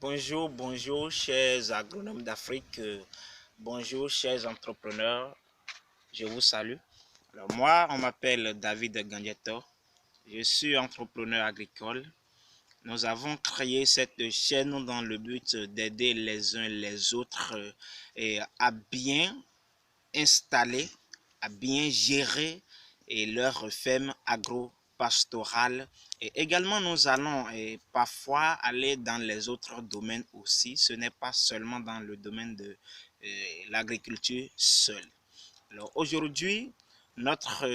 Bonjour, bonjour, chers agronomes d'Afrique. Bonjour, chers entrepreneurs. Je vous salue. Alors, moi, on m'appelle David Gandieto. Je suis entrepreneur agricole. Nous avons créé cette chaîne dans le but d'aider les uns les autres à bien installer, à bien gérer leur ferme agro-pastorale. Et également, nous allons parfois aller dans les autres domaines aussi. Ce n'est pas seulement dans le domaine de l'agriculture seule. Alors aujourd'hui, notre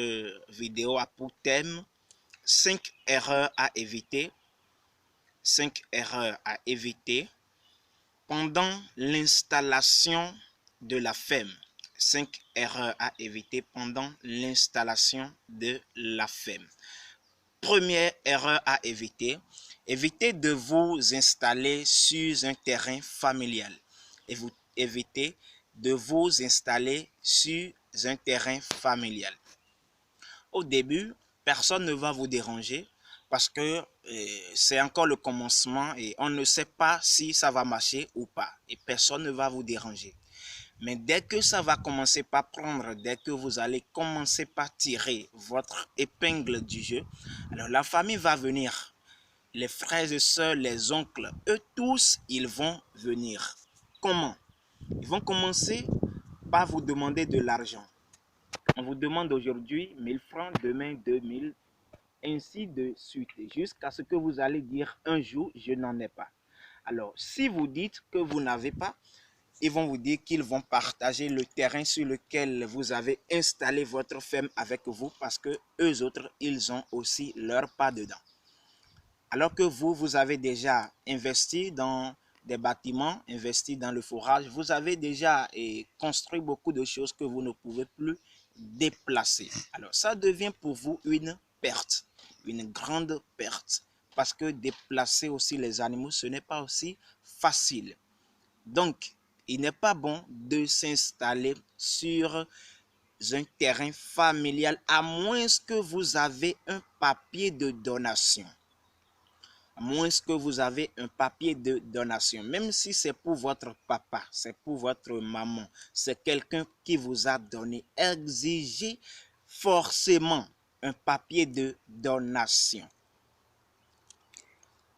vidéo a pour thème 5 erreurs à éviter. 5 erreurs à éviter pendant l'installation de la ferme. 5 erreurs à éviter pendant l'installation de la ferme. Première erreur à éviter, évitez de vous installer sur un terrain familial. Et vous évitez de vous installer sur un terrain familial. Au début, personne ne va vous déranger parce que c'est encore le commencement et on ne sait pas si ça va marcher ou pas. Et personne ne va vous déranger. Mais dès que ça va commencer par prendre, dès que vous allez commencer par tirer votre épingle du jeu, alors la famille va venir. Les frères et sœurs, les oncles, eux tous, ils vont venir. Comment? Ils vont commencer par vous demander de l'argent. On vous demande aujourd'hui 1000 francs, demain 2000, ainsi de suite, jusqu'à ce que vous allez dire un jour, je n'en ai pas. Alors, si vous dites que vous n'avez pas, ils vont vous dire qu'ils vont partager le terrain sur lequel vous avez installé votre ferme avec vous parce que eux autres, ils ont aussi leur part dedans. Alors que vous avez déjà investi dans des bâtiments, investi dans le forage, vous avez déjà construit beaucoup de choses que vous ne pouvez plus déplacer. Alors, ça devient pour vous une perte, une grande perte. Parce que déplacer aussi les animaux, ce n'est pas aussi facile. Donc, il n'est pas bon de s'installer sur un terrain familial à moins que vous avez un papier de donation. À moins que vous avez un papier de donation, même si c'est pour votre papa, c'est pour votre maman, c'est quelqu'un qui vous a donné, exigez forcément un papier de donation.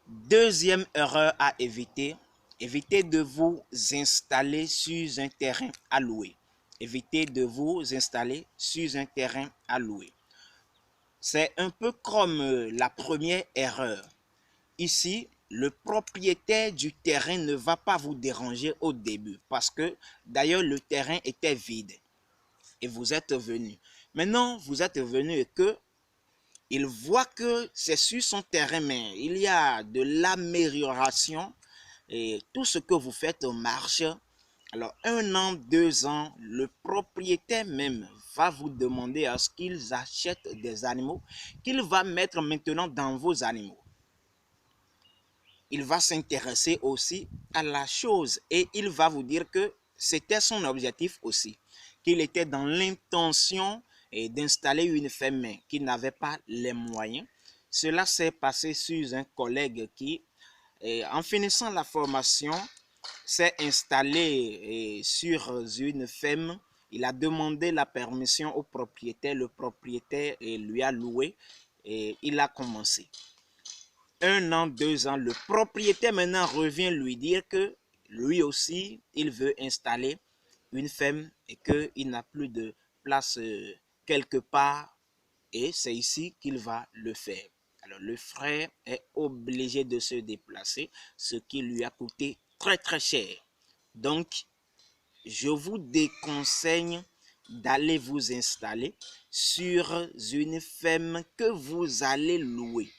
Deuxième erreur à éviter, évitez de vous installer sur un terrain alloué. Évitez de vous installer sur un terrain alloué. C'est un peu comme la première erreur. Ici, le propriétaire du terrain ne va pas vous déranger au début parce que d'ailleurs le terrain était vide et vous êtes venu. Maintenant, vous êtes venu et que il voit que c'est sur son terrain, mais il y a de l'amélioration et tout ce que vous faites marche. Alors, 1 an, 2 ans, le propriétaire même va vous demander à ce qu'ils achètent des animaux qu'il va mettre maintenant dans vos animaux. Il va s'intéresser aussi à la chose et il va vous dire que c'était son objectif aussi, qu'il était dans l'intention d'installer une ferme, qu'il n'avait pas les moyens. Cela s'est passé sur un collègue qui, en finissant la formation, s'est installé sur une ferme. Il a demandé la permission au propriétaire. Le propriétaire lui a loué et il a commencé. 1 an, 2 ans, le propriétaire maintenant revient lui dire que lui aussi, il veut installer une ferme et qu'il n'a plus de place quelque part et c'est ici qu'il va le faire. Alors le frère est obligé de se déplacer, ce qui lui a coûté très très cher. Donc, je vous déconseille d'aller vous installer sur une ferme que vous allez louer.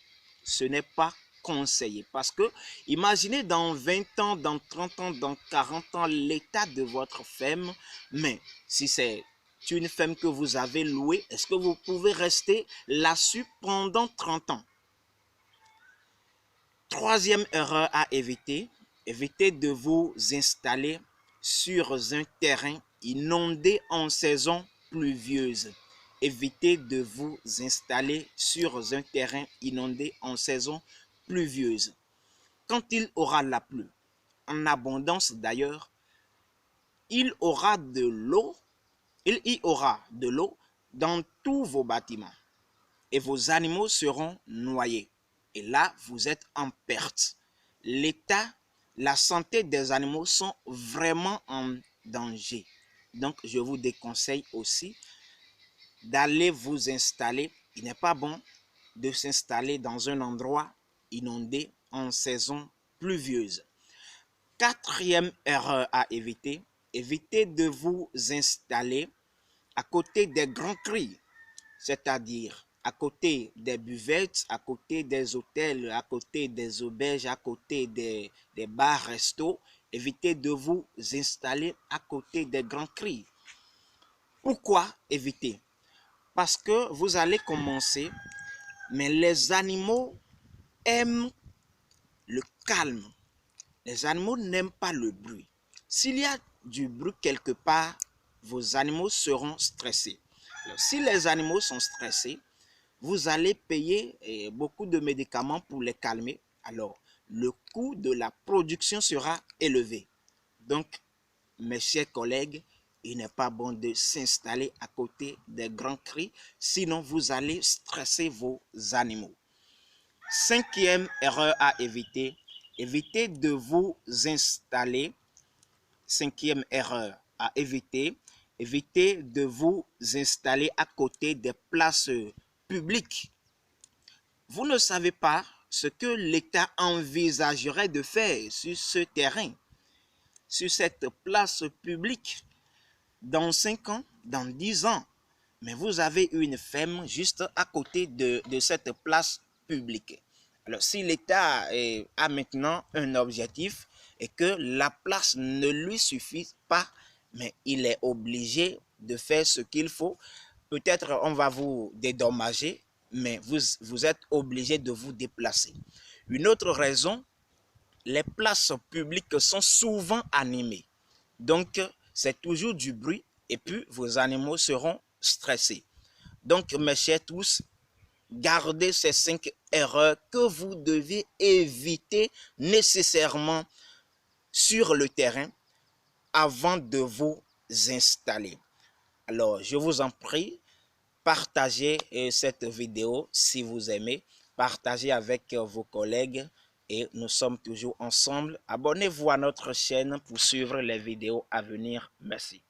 Ce n'est pas conseillé parce que imaginez dans 20 ans, dans 30 ans, dans 40 ans l'état de votre ferme, mais si c'est une ferme que vous avez louée, est-ce que vous pouvez rester là-dessus pendant 30 ans? Troisième erreur à éviter, évitez de vous installer sur un terrain inondé en saison pluvieuse. Évitez de vous installer sur un terrain inondé en saison pluvieuse. Quand il aura la pluie, en abondance d'ailleurs, il y aura de l'eau dans tous vos bâtiments et vos animaux seront noyés. Et là, vous êtes en perte. L'état, la santé des animaux sont vraiment en danger. Donc, je vous déconseille aussi d'aller vous installer. Il n'est pas bon de s'installer dans un endroit inondé en saison pluvieuse. Quatrième erreur à éviter, évitez de vous installer à côté des grands cris, c'est-à-dire à côté des buvettes, à côté des hôtels, à côté des auberges, à côté des bars, restos. Évitez de vous installer à côté des grands cris. Pourquoi éviter? Parce que vous allez commencer, mais les animaux aiment le calme. Les animaux n'aiment pas le bruit. S'il y a du bruit quelque part, vos animaux seront stressés. Alors, si les animaux sont stressés, vous allez payer beaucoup de médicaments pour les calmer. Alors, le coût de la production sera élevé. Donc, mes chers collègues, il n'est pas bon de s'installer à côté des grands cris, sinon vous allez stresser vos animaux. Cinquième erreur à éviter, évitez de vous installer. Cinquième erreur à éviter, évitez de vous installer à côté des places publiques. Vous ne savez pas ce que l'État envisagerait de faire sur ce terrain, sur cette place publique, dans 5 ans, dans 10 ans. Mais vous avez une ferme juste à côté de cette place publique. Alors, si l'État a maintenant un objectif et que la place ne lui suffit pas, mais il est obligé de faire ce qu'il faut, peut-être on va vous dédommager, mais vous êtes obligé de vous déplacer. Une autre raison, les places publiques sont souvent animées. Donc, c'est toujours du bruit et puis vos animaux seront stressés. Donc, mes chers tous, gardez ces 5 erreurs que vous devez éviter nécessairement sur le terrain avant de vous installer. Alors, je vous en prie, partagez cette vidéo si vous aimez, partagez avec vos collègues et nous sommes toujours ensemble. Abonnez-vous à notre chaîne pour suivre les vidéos à venir. Merci.